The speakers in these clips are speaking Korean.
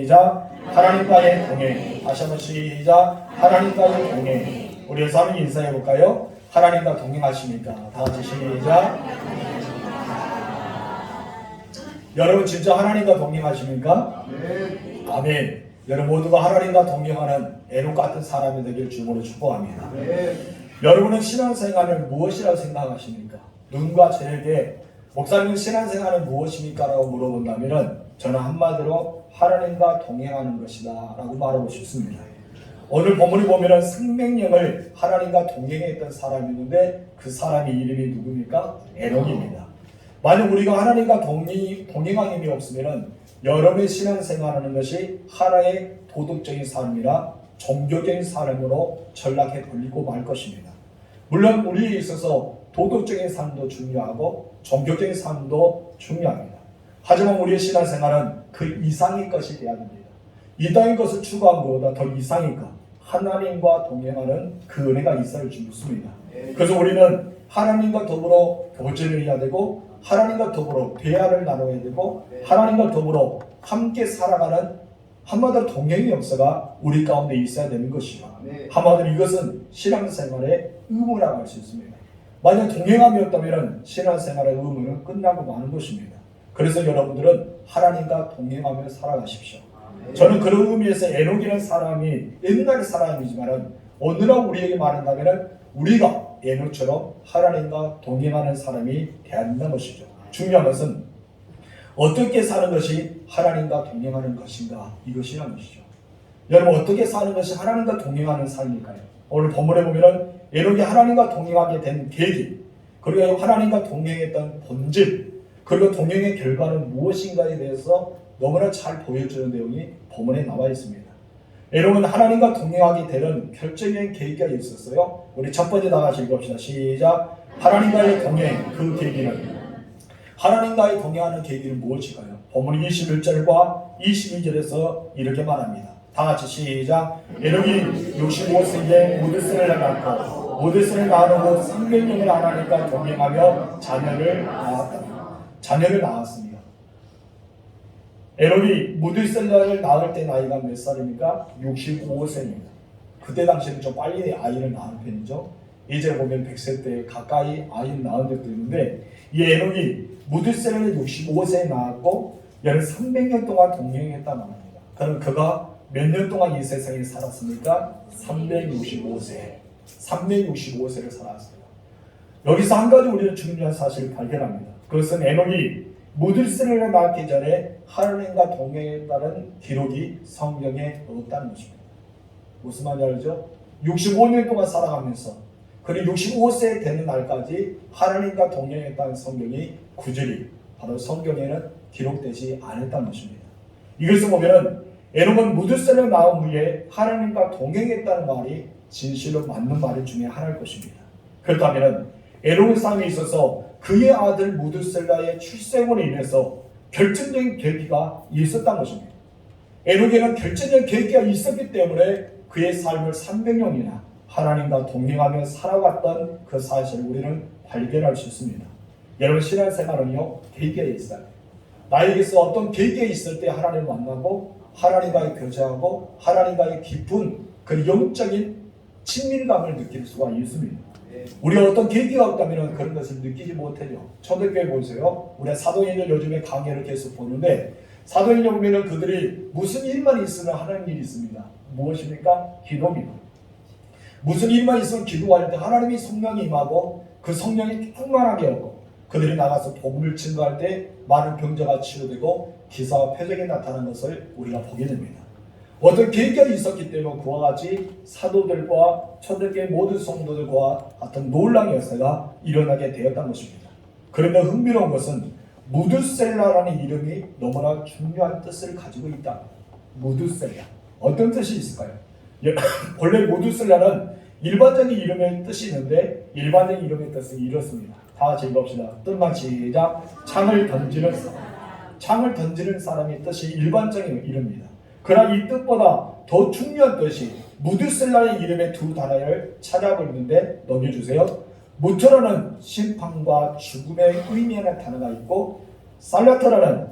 시작. 하나님과의 동행. 다시 한번 시작. 하나님과의 동행. 우리 사람이 인사해 볼까요? 하나님과 동행하십니까? 다 같이 시작. 여러분 진짜 하나님과 동행하십니까? 네. 아멘. 여러분 모두가 하나님과 동행하는 에녹 같은 사람이 되길 주님으로 축복합니다. 네. 여러분은 신앙생활을 무엇이라고 생각하십니까? 누군가 저에게 목사님 신앙생활은 무엇입니까? 라고 물어본다면 저는 한마디로 하나님과 동행하는 것이다 라고 말하고 싶습니다. 오늘 본문을 보면 생명력을 하나님과 동행했던 사람이 있는데 그 사람의 이름이 누굽니까? 에녹입니다. 만약 우리가 하나님과 동행한 힘이 없으면 여러분의 신앙생활하는 것이 하나의 도덕적인 삶이나 종교적인 삶으로 전락해 버리고 말 것입니다. 물론 우리에 있어서 도덕적인 삶도 중요하고 종교적인 삶도 중요합니다. 하지만 우리의 신앙생활은 그 이상의 것이 되어야 됩니다. 이 땅의 것을 추구한 것보다 더 이상의 것, 하나님과 동행하는 그 은혜가 있어야 주습니다. 그래서 우리는 하나님과 더불어 교제를 해야 되고 하나님과 더불어 대화를 나눠야 되고 하나님과 더불어 함께 살아가는 한마디로 동행의 역사가 우리 가운데 있어야 되는 것이죠. 한마디로 이것은 신앙생활의 의무라고 할 수 있습니다. 만약 동행함이 없다면 신앙생활의 의무는 끝나고 마는 것입니다. 그래서 여러분들은 하나님과 동행하며 살아가십시오. 저는 그런 의미에서 에녹이라는 사람이 옛날 사람이지만 오늘날 우리에게 말한다면 우리가 에녹처럼 하나님과 동행하는 사람이 되어야 한다는 것이죠. 중요한 것은 어떻게 사는 것이 하나님과 동행하는 것인가 이것이라는 것이죠. 여러분 어떻게 사는 것이 하나님과 동행하는 삶일까요? 오늘 본문에 보면 에녹이 하나님과 동행하게 된 계기, 그리고 하나님과 동행했던 본질, 그리고 동행의 결과는 무엇인가에 대해서 너무나 잘 보여주는 내용이 본문에 나와 있습니다. 에녹은 하나님과 동행하게 되는 결정적인 계기가 있었어요. 우리 첫 번째 다 같이 읽읍시다. 시작. 하나님과의 동행, 그 계기는 하나님과의 동행하는 계기는 무엇일까요? 본문 21절과 22절에서 이렇게 말합니다. 다 같이 시작. 에녹이 65세에 무드셀을 낳고 무드셀을 낳은 후 300년을 하나님과 동행하며 자녀를 낳았습니다. 에녹이 무드셀라를 낳을 때 나이가 몇 살입니까? 65세입니다. 그때 당시에는 좀 빨리 아이를 낳은 편이죠. 이제 보면 100세 때 가까이 아이를 낳은 적도 있는데 이 에녹이 무드셀라를 65세에 낳았고 얘는 300년 동안 동행했단 말입니다. 그럼 그가 몇 년 동안 이 세상에 살았습니까? 365세. 365세를 살았어요. 여기서 한 가지 우리는 중요한 사실을 발견합니다. 그것은 에녹이 무드셀라를 낳기 전에 하나님과 동행했다는 기록이 성경에 없다는 것입니다. 무슨 말인지 알죠? 65년 동안 살아가면서 그리고 65세 되는 날까지 하나님과 동행했다는 성경이 구절이 바로 성경에는 기록되지 않았다는 것입니다. 이것을 보면 에녹은 무드셀라를 낳은 후에 하나님과 동행했다는 말이 진실로 맞는 말 중에 하나일 것입니다. 그렇다면 에녹의 삶에 있어서 그의 아들 무드셀라의 출생으로 인해서 결정적인 계기가 있었다는 것입니다. 에녹에는 결정적인 계기가 있었기 때문에 그의 삶을 300년이나 하나님과 동행하며 살아왔던 그 사실을 우리는 발견할 수 있습니다. 여러분 신앙생활은요 계기가 있어요. 나에게서 어떤 계기가 있을 때 하나님을 만나고 하나님과의 교제하고 하나님과의 깊은 그 영적인 친밀감을 느낄 수가 있습니다. 우리가 어떤 계기가 없다면 그런 것을 느끼지 못해요. 초대교회 보세요. 우리가 사도행전 요즘에 강의를 계속 보는데 사도행전 보면 그들이 무슨 일만 있으면 하나님 일이 있습니다. 무엇입니까? 기도입니다. 무슨 일만 있으면 기도할 때 하나님이 성령이 임하고 그 성령이 충만하게 하고 그들이 나가서 복음을 증거할 때 많은 병자가 치료되고 기사와 표적이 나타나는 것을 우리가 보게 됩니다. 어떤 계기가 있었기 때문에 그와 같이 사도들과 초대교회 모든 성도들과 같은 놀라운 역사가 일어나게 되었다는 것입니다. 그런데 흥미로운 것은 무드셀라라는 이름이 너무나 중요한 뜻을 가지고 있다. 무드셀라. 어떤 뜻이 있을까요? 원래 무드셀라는 일반적인 이름의 뜻이 있는데 일반적인 이름의 뜻은 이렇습니다. 다 같이 읽읍시다. 뜻만 시작. 창을 던지는 사람. 창을 던지는 사람의 뜻이 일반적인 이름입니다. 그러나 이 뜻보다 더 중요한 뜻이 무드셀라의 이름의 두 단어를 찾아보는데 넘겨주세요. 무트라는 심판과 죽음의 의미하는 단어가 있고 살라터라는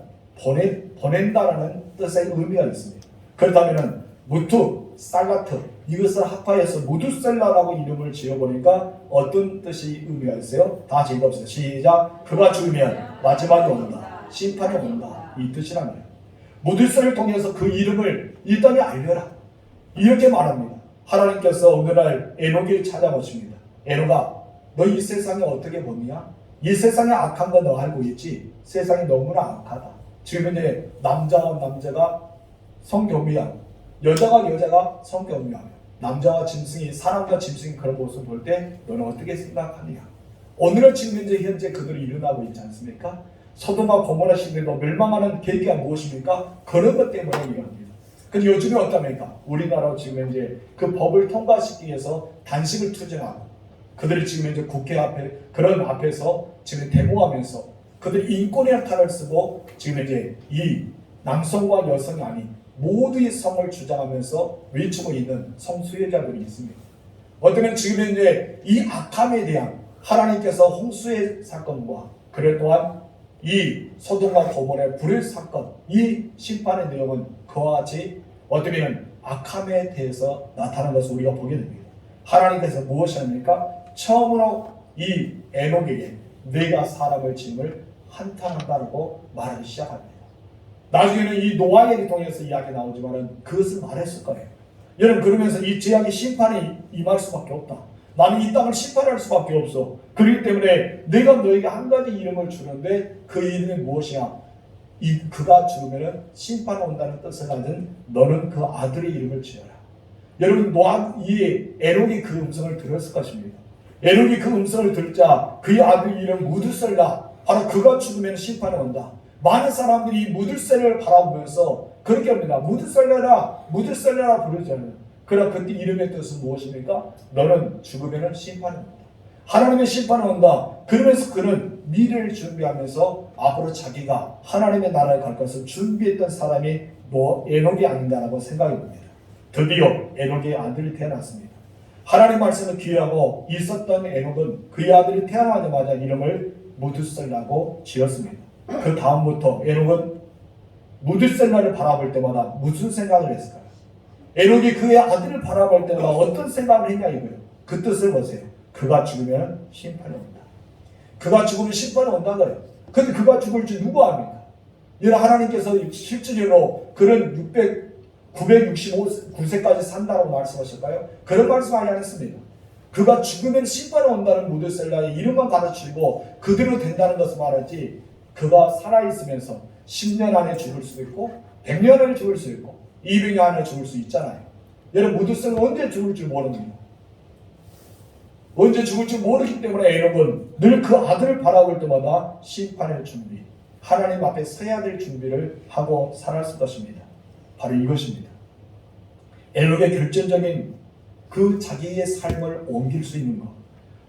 보낸다라는 뜻의 의미가 있습니다. 그렇다면은 무투, 살라트 이것을 합하여서 무두셀라라고 이름을 지어보니까 어떤 뜻이 의미가 있어요? 다 읽어보세요. 시작. 그가 죽으면 마지막이 온다. 심판이 온다. 이 뜻이랍니다. 무두셀을 통해서 그 이름을 이 땅에 알려라. 이렇게 말합니다. 하나님께서 어느 날 에녹을 찾아보십니다. 에녹아, 너 이 세상에 어떻게 보느냐? 이 세상에 악한 거 너 알고 있지? 세상이 너무나 악하다. 지금 이제 남자와 남자가 성교미하고 여자가 성교미하며 남자와 짐승이 사람과 짐승이 그런 모습을 볼 때 너는 어떻게 생각하느냐? 오늘은 지금 현재 그들이 일어나고 있지 않습니까? 소돔과 고모라 시대도 멸망하는 계기가 무엇입니까? 그런 것 때문에 일어납니다. 근데 요즘에 어떻습니까? 우리나라 지금 현재 그 법을 통과시키기 위해서 단식을 투쟁하고 그들이 지금 현재 국회 앞에 그런 앞에서 지금 데모하면서 그들이 인권이라는 단어를 쓰고 지금 이제 이 남성과 여성이 아닌 모두의 성을 주장하면서 외치고 있는 성수혜자들이 있습니다. 어쩌면 지금 현재 이 악함에 대한 하나님께서 홍수의 사건과 그래 또한 이 소돔과 고모라의 불의 사건 이 심판의 내용은 그와 같이 어쩌면 악함에 대해서 나타난 것을 우리가 보게 됩니다. 하나님께서 무엇이 합니까? 처음으로 이 에녹에게 내가 사람을 짐을 한탄한다고 말하기 시작합니다. 나중에는 이 노아에게 통해서 이야기 나오지만 그것을 말했을 거예요. 여러분 그러면서 이 죄악의 심판이 임할 수밖에 없다. 나는 이 땅을 심판할 수밖에 없어. 그렇기 때문에 내가 너에게 한 가지 이름을 주는데 그 이름이 무엇이냐? 그가 죽으면 심판이 온다는 뜻을 가진 너는 그 아들의 이름을 지어라. 여러분 이 에녹이 그 음성을 들었을 것입니다. 에녹이 그 음성을 들자 그의 아들 이름 무두셀라 바로 그가 죽으면 심판이 온다. 많은 사람들이 무두셀라를 바라보면서 그렇게 합니다. 무두셀라라 부르잖아요. 그러나 그때 이름의 뜻은 무엇입니까? 너는 죽으면 심판이 온다. 하나님의 심판이 온다. 그러면서 그는 미래를 준비하면서 앞으로 자기가 하나님의 나라에 갈 것을 준비했던 사람이 에녹이 아닌가라고 생각해 봅니다. 드디어 에녹의 아들이 태어났습니다. 하나님 말씀을 귀하고 있었던 에녹은 그의 아들이 태어나자마자 이름을 무두셀라고 지었습니다. 그 다음부터 에녹은 무두셀라를 바라볼 때마다 무슨 생각을 했을까요? 에녹이 그의 아들을 바라볼 때마다 어떤 생각을 했냐 이거예요. 그 뜻을 보세요. 그가 죽으면 심판이 온다. 그가 죽으면 심판이 온다 그래요. 근데 그가 죽을 줄 누가 압니까? 여러분 하나님께서 실질적으로 그런 969세까지 산다고 말씀하실까요? 그런 말씀하지 않았습니다. 그가 죽으면 심판이 온다는 무두셀라의 이름만 가르치고 그대로 된다는 것을 말하지 그가 살아있으면서 10년 안에 죽을 수도 있고 100년 안에 죽을 수 있고 200년 안에 죽을 수 있잖아요. 여러분 무두셀라 언제 죽을 줄 모릅니다. 언제 죽을 줄 모르기 때문에 에녹은 늘 그 아들을 바라볼 때마다 심판의 준비, 하나님 앞에 서야 될 준비를 하고 살았을 것입니다. 바로 이것입니다. 에녹의 결정적인 그 자기의 삶을 옮길 수 있는 것.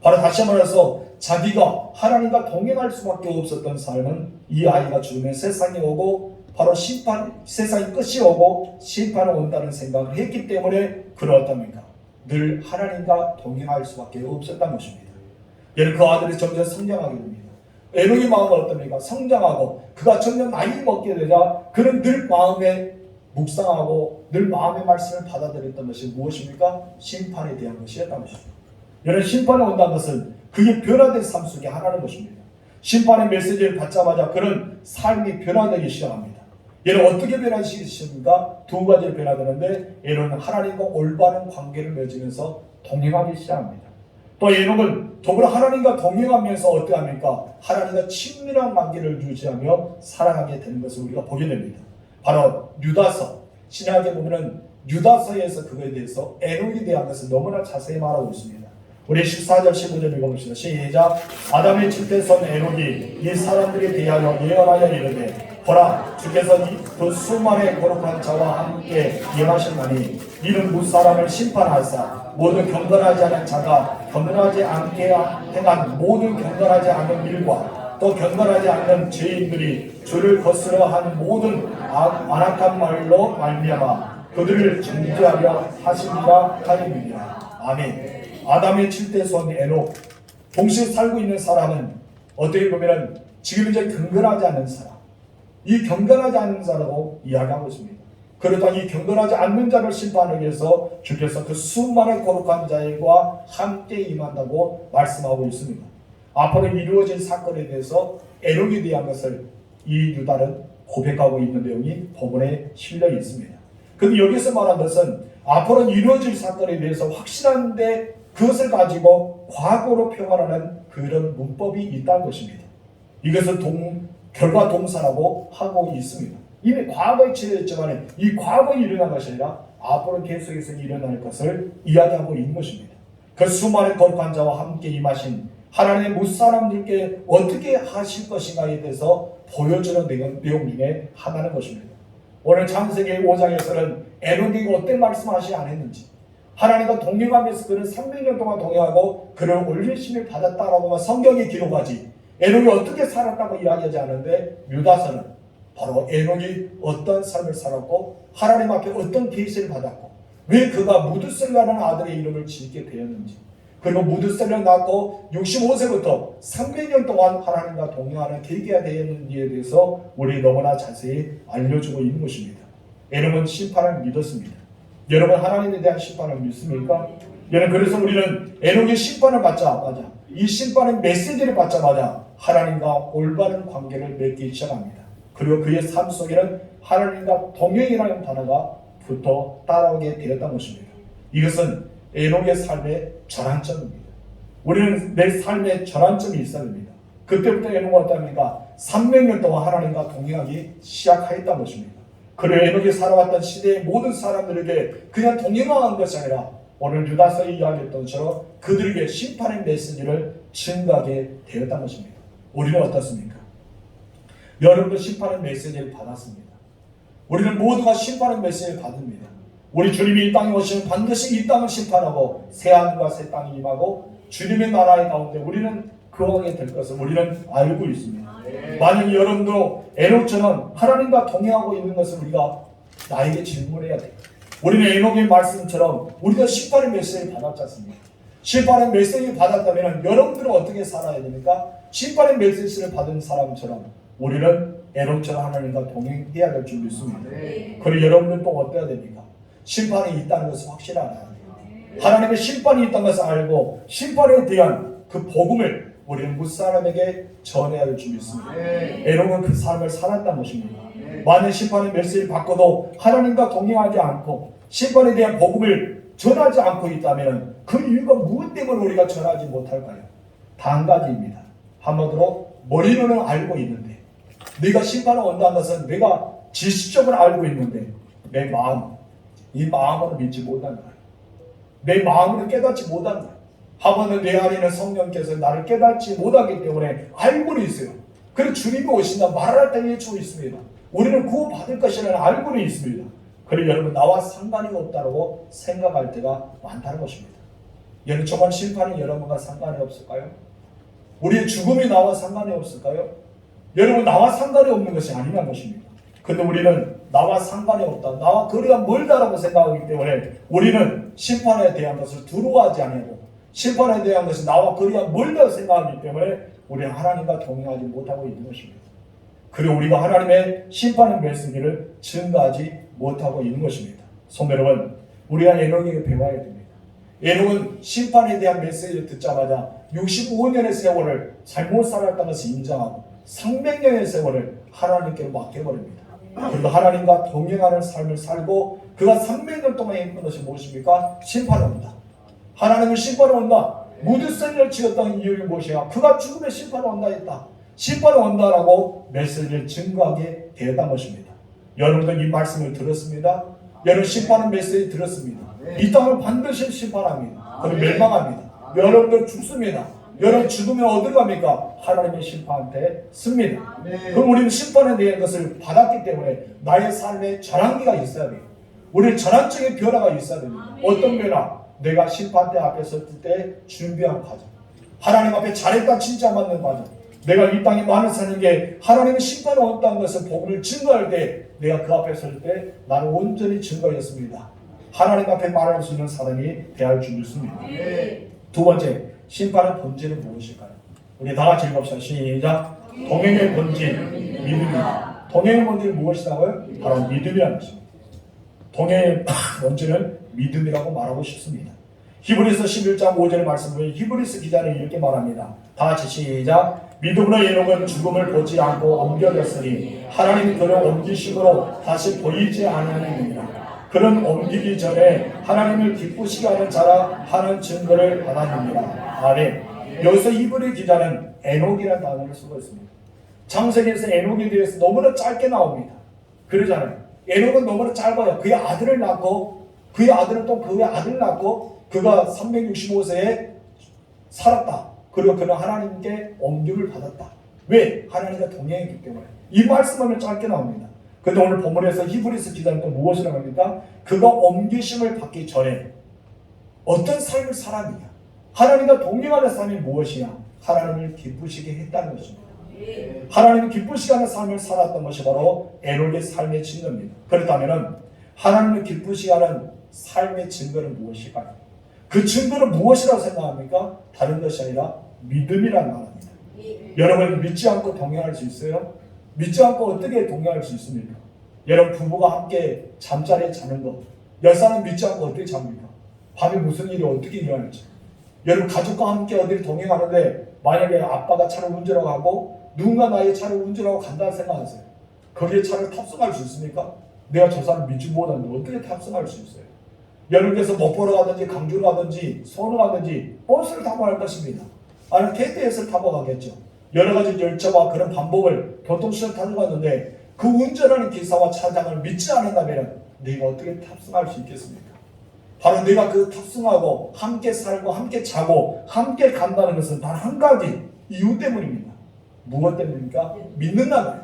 바로 다시 말해서 자기가 하나님과 동행할 수밖에 없었던 삶은 이 아이가 죽으면 세상에 오고 바로 세상의 끝이 오고 심판이 온다는 생각을 했기 때문에 그렇답니까? 늘 하나님과 동행할 수밖에 없었다는 것입니다. 여러분 그 아들이 점점 성장하게 됩니다. 에녹의 마음은 어떻습니까? 성장하고 그가 점점 나이 먹게 되자 그는 늘 마음에 묵상하고 늘 마음의 말씀을 받아들였던 것이 무엇입니까? 심판에 대한 것이었다는 것입니다. 여러분 심판이 온다는 것은 그게 변화된 삶 속에 하나는 것입니다. 심판의 메시지를 받자마자 그런 삶이 변화되기 시작합니다. 얘는 어떻게 변화시키십니까? 두 가지로 변화되는데 얘는 하나님과 올바른 관계를 맺으면서 동행하기 시작합니다. 또 얘는 더불어 하나님과 동행하면서 어떻게 합니까? 하나님과 친밀한 관계를 유지하며 살아가게 되는 것을 우리가 보게 됩니다. 바로 유다서 신약에 보면은 유다서에서 그거에 대해서 에녹에 대한 것을 너무나 자세히 말하고 있습니다. 우리 14절 15절 읽어봅시다. 시작. 아담의 칠대선 에녹이 이 사람들에 대하여 예언하여 이르되 보라 주께서 그 수많은 거룩한 자와 함께 예하셨나니 이는 무사람을 심판하사 모든 경건하지 않은 자가 경건하지 않게 행한 모든 경건하지 않은 일과 또 경건하지 않는 죄인들이 주를 거스려 한 모든 완악한 말로 말미암아 그들을 정죄하려 하시리라 하리니라. 아멘. 아담의 7대 손 에녹 동시에 살고 있는 사람은 어떻게 보면 지금 이제 경건하지 않은 사람 이 경건하지 않은 자라고 이야기하고 있습니다. 그러다 이 경건하지 않는 자를 심판하기 위해서 주께서 그 수많은 거룩한 자들과 함께 임한다고 말씀하고 있습니다. 앞으로 이루어질 사건에 대해서 에녹에 대한 것을 이 유다는 고백하고 있는 내용이 본문에 실려 있습니다. 그런데 여기서 말한 것은 앞으로 이루어질 사건에 대해서 확실한데 그것을 가지고 과거로 표현하는 그런 문법이 있다는 것입니다. 이것을 결과 동사라고 하고 있습니다. 이미 과거에 치러졌지만 이 과거에 일어난 것이 아니라 앞으로 계속해서 일어날 것을 이야기하고 있는 것입니다. 그 수많은 거룩한 자와 함께 임하신 하나님의 무사람들께 어떻게 하실 것인가에 대해서 보여주는 내용 중에 하나는 것입니다. 오늘 창세기 5장에서는 에녹이 어떤 말씀하시지 않았는지, 하나님과 동행하면서 그는 300년 동안 동행하고 그를 올리심을 받았다라고 성경에 기록하지 에녹이 어떻게 살았다고 이야기하지 않는데, 유다서는 바로 에녹이 어떤 삶을 살았고 하나님 앞에 어떤 계시를 받았고 왜 그가 무드셀라라는 아들의 이름을 짓게 되었는지, 그리고 무드셀라를 낳고 65세부터 300년 동안 하나님과 동행하는 계기가 되었는지에 대해서 우리 너무나 자세히 알려주고 있는 것입니다. 에녹은 심판을 믿었습니다. 여러분, 하나님에 대한 심판을 믿습니까? 여러분, 그래서 우리는 에녹의 심판을 받자마자, 이 심판의 메시지를 받자마자 하나님과 올바른 관계를 맺기 시작합니다. 그리고 그의 삶 속에는 하나님과 동행이라는 단어가 붙어 따라오게 되었다는 것입니다. 이것은 에녹의 삶의 전환점입니다. 우리는 내 삶의 전환점이 있어야 됩니다. 그때부터 에녹은 어떻습니까? 300년 동안 하나님과 동행하기 시작하였다는 것입니다. 그리고 에녹이 살아왔던 시대의 모든 사람들에게 그냥 동행한 것이 아니라 오늘 유다서에 이야기했던 것처럼 그들에게 심판의 메시지를 증가하게 되었다는 것입니다. 우리는 어떻습니까? 여러분도 심판의 메시지를 받았습니다. 우리는 모두가 심판의 메시지를 받습니다. 우리 주님이 이 땅에 오시면 반드시 이 땅을 심판하고 새하늘과 새 땅이 임하고 주님의 나라의 가운데 우리는 거하게 될 것을 우리는 알고 있습니다. 만약 여러분도 에녹처럼 하나님과 동행하고 있는 것을 우리가 나에게 질문해야 돼요. 우리는 에녹의 말씀처럼 우리가 심판의 메시지를 받았지 않습니까? 심판의 메시지를 받았다면 여러분들은 어떻게 살아야 됩니까? 심판의 메시지를 받은 사람처럼 우리는 에녹처럼 하나님과 동행해야 될 줄 믿습니다. 그리고 여러분은 또 어때야 됩니까? 심판이 있다는 것을 확실히 알아야 돼요. 하나님의 심판이 있다는 것을 알고 심판에 대한 그 복음을 우리는 무사람에게 전해야 될 줄 믿습니다. 에녹은 그 삶을 살았다는 것입니다. 만약 심판의 메시지를 받고도 하나님과 동행하지 않고 심판에 대한 복음을 전하지 않고 있다면 그 이유가 무엇 때문에 우리가 전하지 못할까요? 단 한 가지입니다. 한마디로 머리로는 알고 있는데, 내가 심판을 온다는 것은 내가 지식적으로 알고 있는데 내 마음, 이 마음으로 믿지 못한 거예요. 내 마음으로 깨닫지 못한 거예요. 하면은 내 안에는 성령께서 나를 깨닫지 못하기 때문에 알고는 있어요. 그래서 주님이 오신다 말할 때 외치고 있습니다. 우리는 구원받을 것이라는 알고는 있습니다. 그리고 여러분, 나와 상관이 없다고 생각할 때가 많다는 것입니다. 여러분, 저번 심판이 여러분과 상관이 없을까요? 우리의 죽음이 나와 상관이 없을까요? 여러분, 나와 상관이 없는 것이 아니라는 것입니다. 근데 우리는 나와 상관이 없다, 나와 거리가 멀다라고 생각하기 때문에 우리는 심판에 대한 것을 두려워하지 않고 심판에 대한 것이 나와 거리가 멀다고 생각하기 때문에 우리는 하나님과 동행하지 못하고 있는 것입니다. 그리고 우리가 하나님의 심판의 메시지를 증가하지 못하고 있는 것입니다. 성도 여러분, 우리가 에녹에게 배워야 됩니다. 에녹은 심판에 대한 메시지를 듣자마자 65년의 세월을 잘못 살았다는 것을 인정하고 300년의 세월을 하나님께 맡겨버립니다. 그리고 하나님과 동행하는 삶을 살고 그가 300년 동안 했던 것이 무엇입니까? 심판이 온다. 하나님은 심판이 온다. 무드셀라를 지었던 이유는 무엇이야? 그가 죽음의 심판이 온다 했다. 심판이 온다라고 메시지를 증거하게 되었던 것입니다. 여러분들 이 말씀을 들었습니다. 여러분, 심판의 메시지 들었습니다. 이 땅을 반드시 심판합니다. 그리고 멸망합니다. 여러분들 죽습니다. 여러분, 죽으면 어디로 갑니까? 하나님의 심판한테 씁니다. 그럼 우리는 심판에 대한 것을 받았기 때문에 나의 삶에 전환기가 있어야 돼요. 우리는 전환적인 변화가 있어야 됩니다. 어떤 변화? 내가 심판대 앞에 섰을 때 준비한 과정, 하나님 앞에 잘했다 칭찬받는 과정, 내가 이 땅에 많은 사는 게 하나님의 심판이 온다는 것을 복음을 증거할 때 내가 그 앞에 설 때 나는 온전히 증거했습니다. 하나님 앞에 말할 수 있는 사람이 되어야 할 줄 믿습니다. 두 번째, 심판의 본질은 무엇일까요? 우리 다 같이 읽읍시다. 시작. 동행의 본질, 믿음이다. 동행의 본질은 무엇이라고요? 바로 믿음이라는 것입니다. 동행의 본질은 믿음이라고 말하고 싶습니다. 히브리서 11장 5절의 말씀을 히브리서 기자는 이렇게 말합니다. 다 같이 시작. 믿음으로 에녹은 죽음을 보지 않고 옮겨졌으니 하나님 그를 옮기심으로 다시 보이지 않으느니라. 그는 옮기기 전에 하나님을 기쁘시게 하는 자라 하는 증거를 받았느니라. 아멘. 여기서 히브리 기자는 에녹이라는 단어를 쓰고 있습니다. 창세기에서 에녹에 대해서 너무나 짧게 나옵니다. 그러잖아요. 에녹은 너무나 짧아요. 그의 아들을 낳고 그의 아들은 또 그의 아들을 낳고 그가 365세에 살았다. 그리고 그는 하나님께 옮김을 받았다. 왜? 하나님과 동행했기 때문에. 이 말씀은 짧게 나옵니다. 근데 오늘 본문에서 히브리서 기자는 또 무엇이라고 합니까? 그가 옮기심을 받기 전에 어떤 삶을 살았느냐? 하나님과 동행하는 삶이 무엇이냐? 하나님을 기쁘시게 했다는 것입니다. 하나님을 기쁘시게 하는 삶을 살았던 것이 바로 에녹의 삶의 증거입니다. 그렇다면 하나님을 기쁘시게 하는 삶의 증거는 무엇일까요? 그 증거는 무엇이라고 생각합니까? 다른 것이 아니라 믿음이라는 말입니다. 여러분 믿지 않고 동행할 수 있어요? 믿지 않고 어떻게 동행할 수 있습니까? 여러분 부부가 함께 잠자리에 자는 것, 열사는 믿지 않고 어떻게 잡니까? 밤에 무슨 일이 어떻게 일어날지. 여러분 가족과 함께 어디를 동행하는데 만약에 아빠가 차를 운전하고 가고 누군가 나의 차를 운전하고 간다는 생각하세요. 거기에 차를 탑승할 수 있습니까? 내가 저 사람 믿지 못하는데 어떻게 탑승할 수 있어요? 여러분께서 목포로 가든지 강주로 가든지 서울로 가든지 버스를 타고 갈 것입니다. 아니면 KTX를 타고 가겠죠. 여러 가지 열차와 그런 방법을 교통수단을 타고 갔는데 그 운전하는 기사와 차장을 믿지 않는다면 내가 어떻게 탑승할 수 있겠습니까? 바로 내가 그 탑승하고 함께 살고 함께 자고 함께 간다는 것은 단 한 가지 이유 때문입니다. 무엇 때문입니까? 믿는다는 거예요.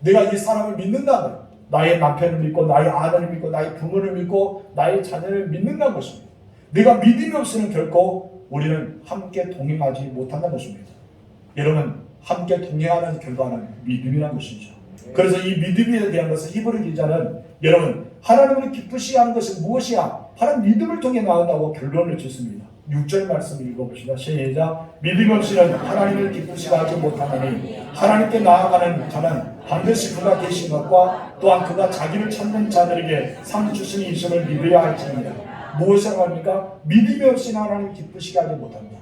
내가 이 사람을 믿는다는 거예요. 나의 남편을 믿고 나의 아들을 믿고 나의 부모를 믿고 나의 자녀를 믿는다는 것입니다. 내가 믿음이 없이는 결코 우리는 함께 동행하지 못한다는 것입니다. 여러분 함께 동행하는 결과는 믿음이라는 것이죠. 그래서 이 믿음에 대한 것을 히브리 기자는 여러분 하나님을 기쁘시게 하는 것이 무엇이야? 바로 믿음을 통해 나온다고 결론을 짓습니다. 6절 말씀을 읽어보시다. 시작. 믿음 없이는 하나님을 기쁘시게 하지 못하느니 하나님께 나아가는 자는 반드시 그가 계신 것과 또한 그가 자기를 찾는 자들에게 상 주시는 이심을 믿어야 할지니라. 무엇이라고 합니까? 믿음이 없이는 하나님을 기쁘시게 하지 못합니다.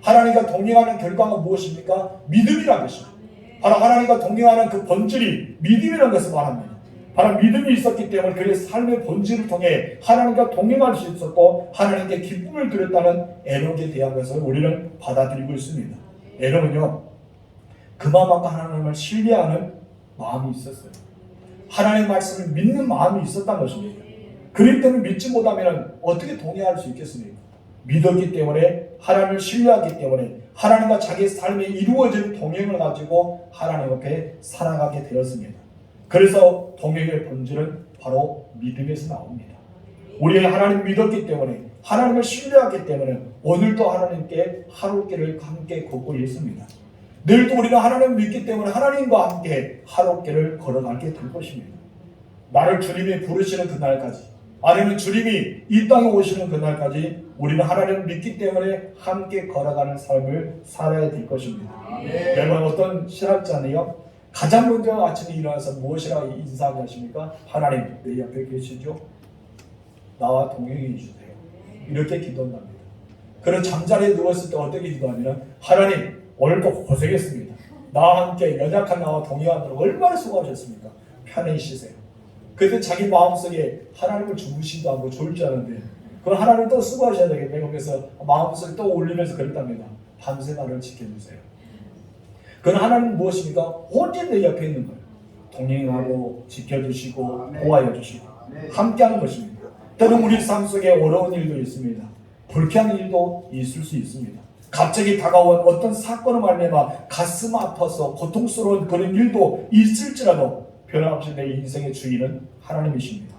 하나님과 동행하는 결과가 무엇입니까? 믿음이라는 것입니다. 바로 하나님과 동행하는 그 본질이 믿음이라는 것을 말합니다. 바로 믿음이 있었기 때문에 그의 삶의 본질을 통해 하나님과 동행할 수 있었고 하나님께 기쁨을 드렸다는 에녹에 대한 것을 우리는 받아들이고 있습니다. 에녹은요 그만큼 하나님을 신뢰하는 마음이 있었어요. 하나님의 말씀을 믿는 마음이 있었다는 것입니다. 그렇기 때문에 믿지 못하면 어떻게 동행할 수 있겠습니까? 믿었기 때문에 하나님을 신뢰하기 때문에 하나님과 자기의 삶에 이루어진 동행을 가지고 하나님 앞에 살아가게 되었습니다. 그래서 동행의 본질은 바로 믿음에서 나옵니다. 우리는 하나님을 믿었기 때문에 하나님을 신뢰하기 때문에 오늘도 하나님께 하루길을 함께 걷고 있습니다. 내일도 우리는 하나님을 믿기 때문에 하나님과 함께 하루길을 걸어가게 될 것입니다. 나를 주님이 부르시는 그날까지 아니면 주님이 이 땅에 오시는 그날까지 우리는 하나님을 믿기 때문에 함께 걸어가는 삶을 살아야 될 것입니다. 여러분 어떤 신학자는요 가장 먼저 아침에 일어나서 무엇이라고 인사하십니까? 하나님 내 옆에 계시죠? 나와 동행해 주세요. 이렇게 기도한답니다. 그런 잠자리에 누웠을 때 어떻게 기도하냐면 하나님 오늘도 고생했습니다. 나와 함께 연약한 나와 동행하도록 얼마나 수고하셨습니까? 편히 쉬세요. 그때 자기 마음속에 하나님을 주무시도 않고 졸 줄 아는데 그럼 하나님 또 수고하셔야 되겠네. 그래서 마음속에 또 올리면서 그랬답니다. 밤새 나를 지켜주세요. 그럼 하나님은 무엇입니까? 언제 내 옆에 있는 거예요. 동행하고 지켜주시고 보호하여 주시고 함께하는 것입니다. 때로는 우리 삶 속에 어려운 일도 있습니다. 불쾌한 일도 있을 수 있습니다. 갑자기 다가온 어떤 사건을 말미암아 가슴 아파서 고통스러운 그런 일도 있을지라도 변함없이 내 인생의 주인은 하나님이십니다.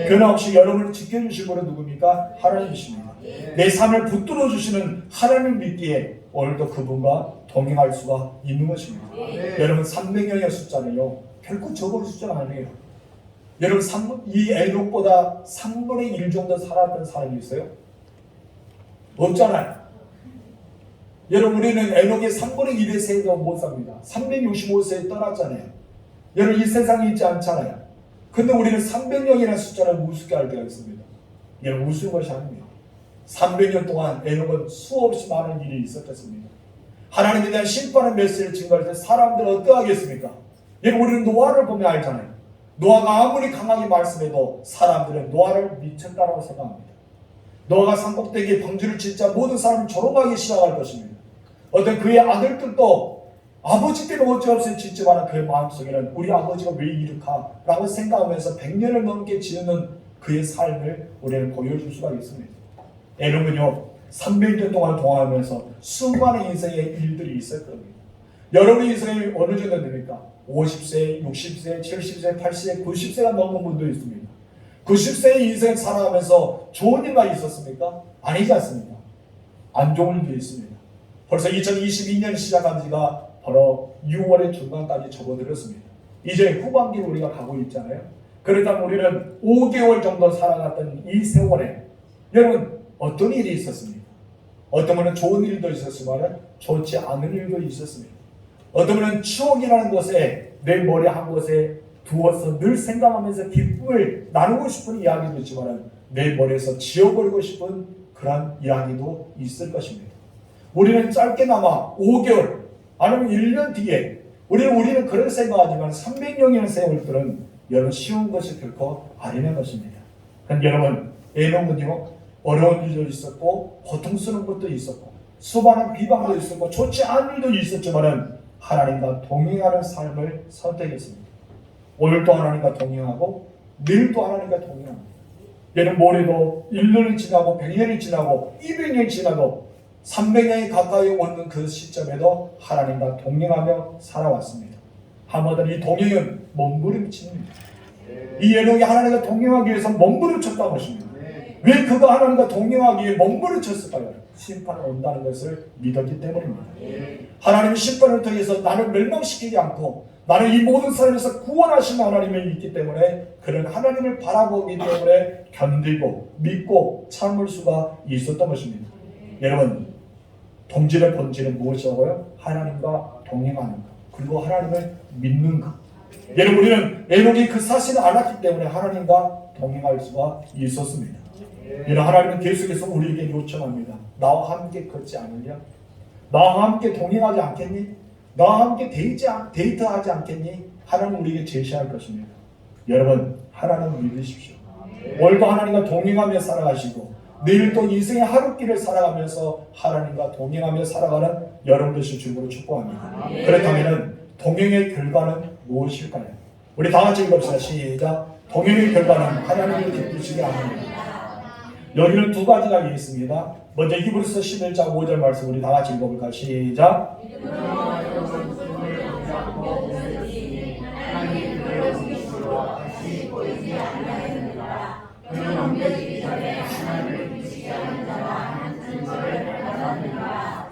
변함없이 여러분을 지켜주실 분은 누굽니까? 하나님이십니다. 내 삶을 붙들어 주시는 하나님을 믿기에 오늘도 그분과 동행할 수가 있는 것입니다. 여러분 300명의 숫자는요 결코 적은 숫자가 아니에요. 여러분 이 에녹보다 3분의 1 정도 살았던 사람이 있어요? 없잖아요. 여러분 우리는 에녹의 3분의 1의 세도 못 삽니다. 365세에 떠났잖아요. 여러분 이 세상에 있지 않잖아요. 근데 우리는 300년이라는 숫자를 우습게 할 때가 있습니다. 이는 우스운 것이 아닙니다. 300년 동안 에녹은 수없이 많은 일이 있었겠습니다. 하나님에 대한 심판의 메시지를 증거할 때 사람들은 어떠하겠습니까? 여러분, 우리는 노아를 보면 알잖아요. 노아가 아무리 강하게 말씀해도 사람들은 노아를 미쳤다고 생각합니다. 노아가 산꼭대기에 방주를 짓자 모든 사람이 조롱하기 시작할 것입니다. 어떤 그의 아들들도 아버지께는 어찌없이 짓지만 그의 마음속에는 우리 아버지가 왜 이럴까? 라고 생각하면서 100년을 넘게 지는 그의 삶을 우리는 보여줄 수가 있습니다. 에녹은요 300년 동안 동화하면서 수많은 인생의 일들이 있을 겁니다. 여러분의 인생이 어느 정도 됩니까? 50세, 60세, 70세, 80세, 90세가 넘은 분도 있습니다. 90세의 인생 살아가면서 좋은 일만 있었습니까? 아니지 않습니까? 안 좋은 일도 있습니다. 벌써 2022년 시작한 지가 바로 6월의 중간까지 접어들었습니다. 이제 후반기로 우리가 가고 있잖아요. 그렇다면 우리는 5개월 정도 살아갔던 이 세월에 여러분 어떤 일이 있었습니까? 어떤 분은 좋은 일도 있었지만 좋지 않은 일도 있었습니다. 어떤 분은 추억이라는 것에 내 머리 한 곳에 두어서 늘 생각하면서 기쁨을 나누고 싶은 이야기도 있지만 내 머리에서 지워버리고 싶은 그런 이야기도 있을 것입니다. 우리는 짧게나마 5개월 아니면 1년 뒤에 우리는 그런 생각하지만 300년이라는 세월들은 여러분 쉬운 것이 결코 아니는 것입니다. 여러분 에녹은요 어려운 일도 있었고 고통스러운 것도 있었고 수많은 비방도 있었고 좋지 않은 일도 있었지만 하나님과 동행하는 삶을 선택했습니다. 오늘도 하나님과 동행하고 내일도 하나님과 동행합니다. 얘는 모레도 1년이 지나고 100년이 지나고 200년이 지나고 300년이 가까이 오는 그 시점에도 하나님과 동행하며 살아왔습니다. 한마디로 이 동행은 몸부림칩니다. 이 에녹이 하나님과 동행하기 위해서 몸부림쳤다는 것입니다. 왜 그가 하나님과 동행하기 위해 몸부림쳤을까요? 심판이 온다는 것을 믿었기 때문입니다. 하나님의 심판을 통해서 나를 멸망시키지 않고 나는 이 모든 사람에서 구원하시는 하나님이 있기 때문에 그런 하나님을 바라보기 때문에 견디고 믿고 참을 수가 있었던 것입니다. 여러분 동질의 본질은 무엇이라고요? 하나님과 동행하는 것 그리고 하나님을 믿는 것. 여러분 우리는 에녹이 그 사실을 알았기 때문에 하나님과 동행할 수가 있었습니다. 이런 하나님은 계속해서 우리에게 요청합니다. 나와 함께 걷지 않으냐? 나와 함께 동행하지 않겠니? 나와 함께 데이트하지 않겠니? 하나님 우리에게 제시할 것입니다. 여러분 하나님 믿으십시오. 오늘도 하나님과 동행하며 살아가시고 내일도 인생의 하루길을 살아가면서 하나님과 동행하며 살아가는 여러분 되실 주님으로 축복합니다. 그렇다면 동행의 결과는 무엇일까요? 우리 다 같이 읽읍시다. 시작. 동행의 결과는 하나님을 기쁘시게 합니다. 여기는 두 가지가 있습니다. 먼저 히브리서 11장 5절 말씀 우리 다 같이 읽어볼까요? 시작.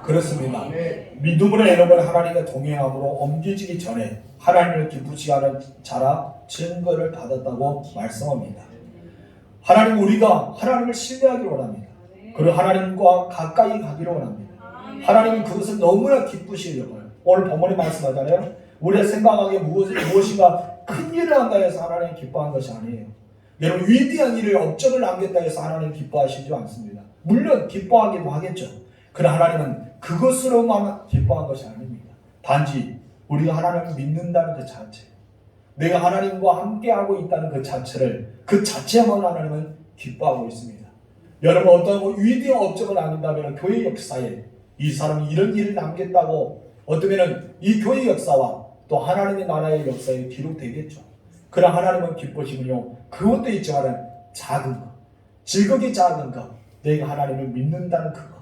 그렇습니다. 믿음으로 에녹은 하나님과 동행함으로 옮겨지기 전에 하나님을 기쁘시게 하는 자라 증거를 받았다고 말씀합니다. 하나님 우리가 하나님을 신뢰하기를 원합니다. 그리고 하나님과 가까이 가기를 원합니다. 하나님은 그것을 너무나 기쁘시게 여겨요. 오늘 본문에 말씀하잖아요. 우리가 생각하기에 무엇인가 큰 일을 한다 해서 하나님 기뻐한 것이 아니에요. 여러분 위대한 일을 업적을 남겼다 해서 하나님 기뻐하시지 않습니다. 물론 기뻐하기도 하겠죠. 그러나 하나님은 그것으로만 기뻐한 것이 아닙니다. 단지 우리가 하나님을 믿는다는 그 자체, 내가 하나님과 함께하고 있다는 그 자체를 그 자체만 하나님은 기뻐하고 있습니다. 여러분 어떤 위대한 업적을 남긴다면 교회 역사에 이 사람이 이런 일을 남겼다고 어쩌면 이 교회 역사와 또 하나님의 나라의 역사에 기록되겠죠. 그러나 하나님은 기쁘시군요. 그것도 있지만 작은 것, 즐겁게 작은 것, 내가 하나님을 믿는다는 그것,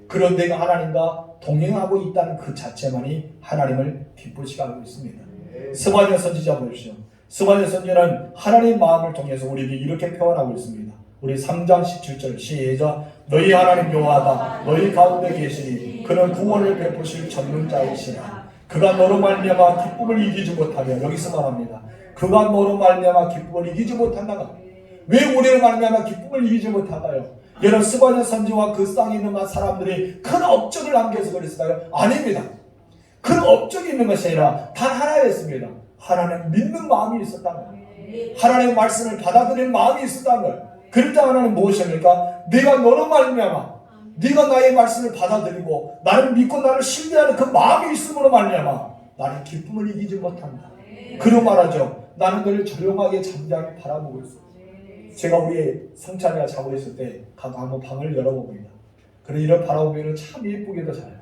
그런 내가 하나님과 동행하고 있다는 그 자체만이 하나님을 기쁘시게 하고 있습니다. 스바냐 선지자 보십시오. 스바냐 선지자는 하나님의 마음을 통해서 우리에게 이렇게 표현하고 있습니다. 우리 3장 17절 시작. 너희 하나님 여호와가 너희 가운데 계시니 그는 구원을 베푸실 전능자이시라. 그가 너로 말미암아 기쁨을 이기지 못하며 여기서 말합니다. 그가 너로 말미암아 기쁨을 이기지 못한다가 왜 우리로 말미암아 기쁨을 이기지 못할까요? 여러분 스바냐 선지와 그 땅에 있는 사람들이 큰 업적을 남겨서 그랬을까요? 아닙니다. 큰 업적이 있는 것이 아니라 단 하나였습니다. 하나님 믿는 마음이 있었다는 거예요. 하나님의 말씀을 받아들이는 마음이 있었다는 거예요. 그럴 때 하나님 무엇입니까? 내가 너로 말미암아 네가 나의 말씀을 받아들이고 나를 믿고 나를 신뢰하는 그 마음이 있음으로 말미암아 나는 기쁨을 이기지 못한다. 그로 말하죠. 나는 너를 조용하게 잠잠히 바라보고 있어. 제가 우리 성찬이가 자고 있을 때 가서 한번 방을 열어봅니다. 그래 이를 바라보면 참 예쁘게도 자요.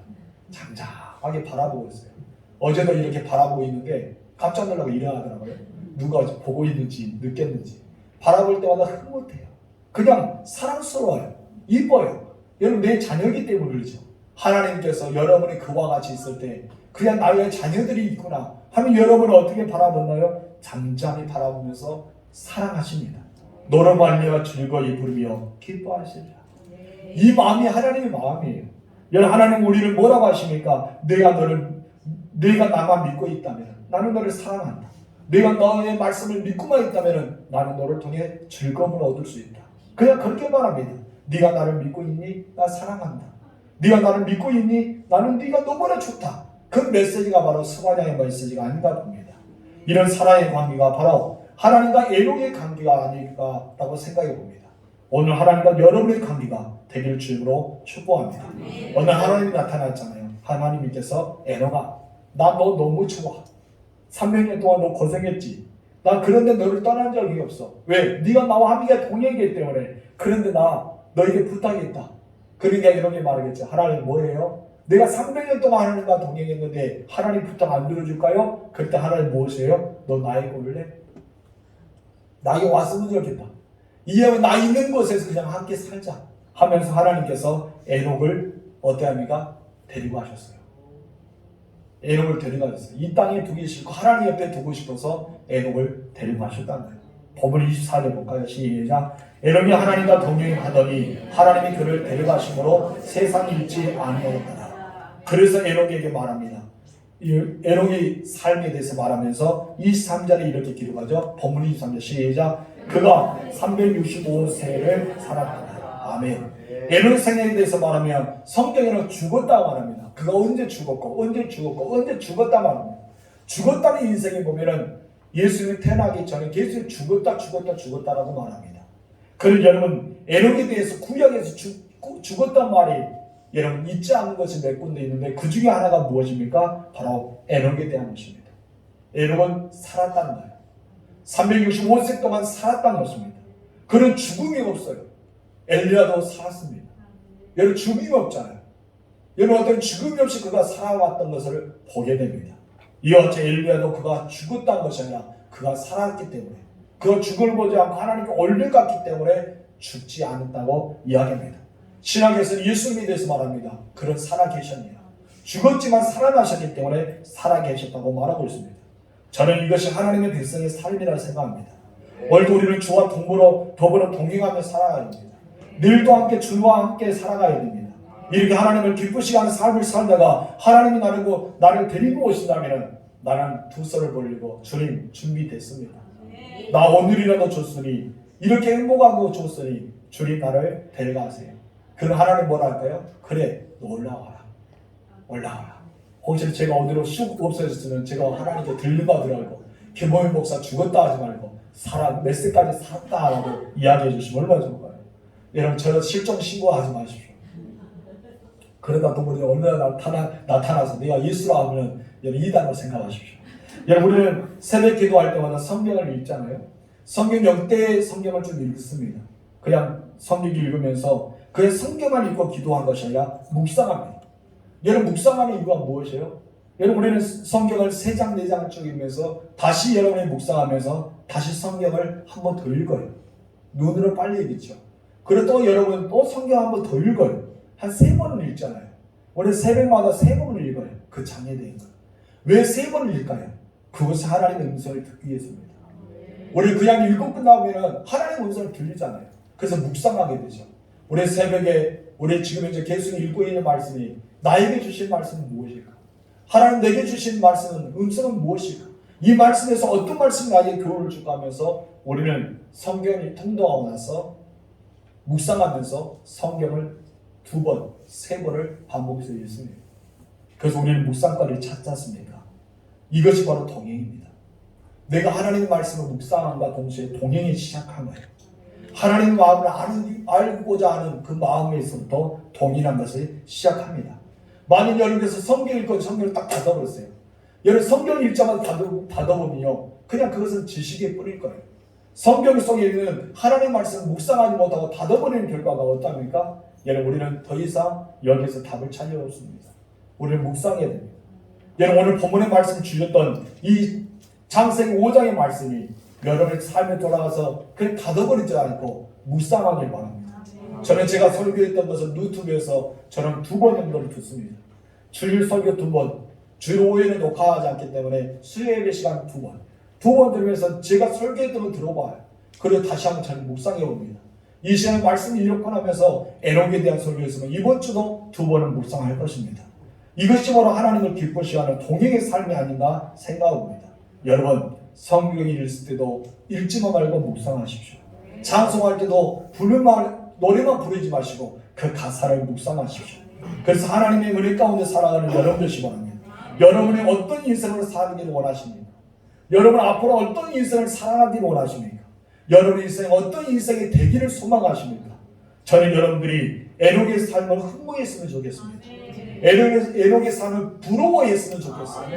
잠잠하게 바라보고 있어요. 어제도 이렇게 바라보고 있는데 깜짝 놀라고 일어나더라고요. 누가 보고 있는지 느꼈는지. 바라볼 때마다 흐뭇해요. 그냥 사랑스러워요. 이뻐요. 여러분 내 자녀이기 때문에 그렇죠. 하나님께서 여러분이 그와 같이 있을 때 그냥 나의 자녀들이 있구나 하면 여러분은 어떻게 바라보나요? 잠잠히 바라보면서 사랑하십니다. 너로 말미암아 즐거이 부르며 기뻐하시리라. 이 마음이 하나님의 마음이에요. 여러분 하나님 우리를 뭐라고 하십니까? 내가 나만 믿고 있다면 나는 너를 사랑한다. 내가 너의 말씀을 믿고만 있다면 나는 너를 통해 즐거움을 얻을 수 있다. 그냥 그렇게 말합니다. 네가 나를 믿고 있니? 나 사랑한다. 네가 나를 믿고 있니? 나는 네가 너무나 좋다. 그 메시지가 바로 스바냐의 메시지가 아닌가 봅니다. 이런 사랑의 관계가 바로 하나님과 에녹의 관계가 아닐까라고 생각해 봅니다. 오늘 하나님과 여러분의 관계가 되길 주님으로 축복합니다. 오늘 하나님이 나타났잖아요. 하나님께서 에녹아 나 너 너무 좋아. 300년 동안 너 고생했지. 난 그런데 너를 떠난 적이 없어. 왜? 네가 나와 함께 동행이기 때문에. 그런데 나 너에게 부탁이 있다. 그러니까 이렇게 말하겠죠. 하나님 뭐예요? 내가 300년 동안 하나님과 동행했는데 하나님 부탁 안 들어줄까요? 그때 하나님 무엇이에요? 너 나에게 올래? 나에게 왔으면 좋겠다. 이제 나 있는 곳에서 그냥 함께 살자 하면서 하나님께서 에녹을 어때합니까? 데리고 하셨어요. 에녹을 데려가셨어요. 이 땅에 두기 싫고 하나님 옆에 두고 싶어서 에녹을 데리고 가셨다는 거예요. 본문 24절 볼까요? 시작. 에녹이 하나님과 동행하더니 하나님이 그를 데려가심으로 세상이 잊지 아니하였더라. 그래서 에녹에게 말합니다. 에녹의 삶에 대해서 말하면서 23절에 이렇게 기록하죠. 본문 23절 시작. 그가 365세를 살았더라. 아멘. 에녹 생애에 대해서 말하면 성경에는 죽었다고 말합니다. 그가 언제 죽었고 언제 죽었다 말합니다. 죽었다는 인생에 보면은 예수님이 태어나기 전에 예수님이 죽었다라고 말합니다. 그리고 여러분 에녹에 대해서 구약에서 죽었단 말이 여러분 잊지 않는 것이 몇 군데 있는데 그 중에 하나가 무엇입니까? 바로 에녹에 대한 것입니다. 에녹은 살았다는 거예요. 365세 동안 살았다는 것입니다. 그는 죽음이 없어요. 엘리야도 살았습니다. 여러분 죽음이 없잖아요. 여러분 어떤 죽음이 없이 그가 살아왔던 것을 보게 됩니다. 이와 같이 엘리야도 그가 죽었다는 것이 아니라 그가 살았기 때문에 그가 죽음을 보지 않고 하나님께 올려갔기 때문에 죽지 않았다고 이야기합니다. 신학에서는 예수님에 대해서 말합니다. 그는 살아계셨느냐. 죽었지만 살아나셨기 때문에 살아계셨다고 말하고 있습니다. 저는 이것이 하나님의 백성의 삶이라고 생각합니다. 오늘도 우리는 주와 더불어 동행하며 살아가야 됩니다. 늘도 함께 주와 함께 살아가야 됩니다. 이렇게 하나님을 기쁘시게 하는 삶을 살다가 하나님이 나를 데리고 오신다면 나는 두 손을 벌리고 주님 준비됐습니다. 나 오늘이라도 줬으니 이렇게 행복하고 줬으니 주님 나를 데려가세요. 그럼 하나님 뭐라 할까요? 그래 너 올라와라. 혹시 제가 어디로 쑥 없어졌으면 제가 하나님께 들려받으라고 김호민 목사 죽었다 하지 말고 몇 세까지 살았다라고 이야기해 주시면 얼마나 좋을까요? 여러분 저는 실종 신고하지 마십시오. 그러다 또 우리 어느 날 나타나서 내가 예수라 하면 여러분 이단으로 생각하십시오. 여러분 우리는 새벽 기도할 때마다 성경을 읽잖아요. 성경 역대 성경을 좀 읽습니다. 그냥 성경 읽으면서 그냥 성경만 읽고 기도한 것이 아니라 묵상합니다. 여러분 묵상하는 이유가 무엇이에요? 여러분 우리는 성경을 3장 4장 쭉 읽으면서 다시 여러분이 묵상하면서 다시 성경을 한 번 더 읽어요. 눈으로 빨리 읽죠. 그리고 또 여러분 또 성경 한 번 더 읽어요. 한 3번을 읽잖아요. 우리는 새벽마다 3번을 읽어요. 그 장에 대한 거. 왜 3번을 읽까요? 그것이 하나님의 음성을 듣기 위해서입니다. 우리 그냥 읽고 끝나면 하나님의 음성을 들리잖아요. 그래서 묵상하게 되죠. 우리 새벽에 우리 지금 이제 계속 읽고 있는 말씀이 나에게 주신 말씀은 무엇일까? 하나님 내게 주신 말씀은 음성은 무엇일까? 이 말씀에서 어떤 말씀이 나에게 교훈을 줄까 하면서 우리는 성경을 통독하고 나서 묵상하면서 성경을 2번, 3번을 반복해서 읽습니다. 그래서 우리는 묵상거리를 찾지 않습니까? 이것이 바로 동행입니다. 내가 하나님의 말씀을 묵상함과 동시에 동행이 시작한 거예요. 하나님의 마음을 알고자 하는 그 마음에서부터 동일한 것을 시작합니다. 만일 여러분께서 성경 읽고 성경을 딱 닫아버렸어요. 여러분 성경 읽자마자 닫아보면요, 그냥 그것은 지식에 뿌릴 거예요. 성경 속에 있는 하나님의 말씀을 묵상하지 못하고 닫아버리는 결과가 어떠합니까? 여러분, 우리는 더 이상 여기서 답을 찾을 수 없습니다. 우리는 묵상해야 됩니다. 여러분, 오늘 본문의 말씀 주셨던 이 창세기 5장의 말씀이 여러분의 삶에 돌아가서 그냥 닫아버리지 않고 묵상하길 바랍니다. 저는 제가 설교했던 것을 유튜브에서 저는 2번 정도를 듣습니다. 주일 설교 2번, 주일 오후에는 녹화하지 않기 때문에 수요예배 시간 2번 들으면서 제가 설교했던 걸 들어봐요. 그리고 다시 한번 저는 묵상해 봅니다. 이 시간에 말씀 읽고 나면서 에녹에 대한 설교였으면 이번 주도 2번은 묵상할 것입니다. 이것이 바로 하나님을 기쁘시하는 동행의 삶이 아닌가 생각합니다. 여러분, 성경을 읽을 때도 읽지만 말고 묵상하십시오. 찬송할 때도 노래만 부르지 마시고 그 가사를 묵상하십시오. 그래서 하나님의 은혜 가운데 살아가는 여러분 되시기 바랍니다. 여러분이 어떤 인생을 살기를 원하십니까? 여러분 앞으로 어떤 인생을 살아가기를 원하십니까? 여러분 인생 어떤 인생이 되기를 소망하십니까? 저는 여러분들이 에녹의 삶을 흠모했으면 좋겠습니다. 에녹의 삶을 부러워했으면 좋겠어요.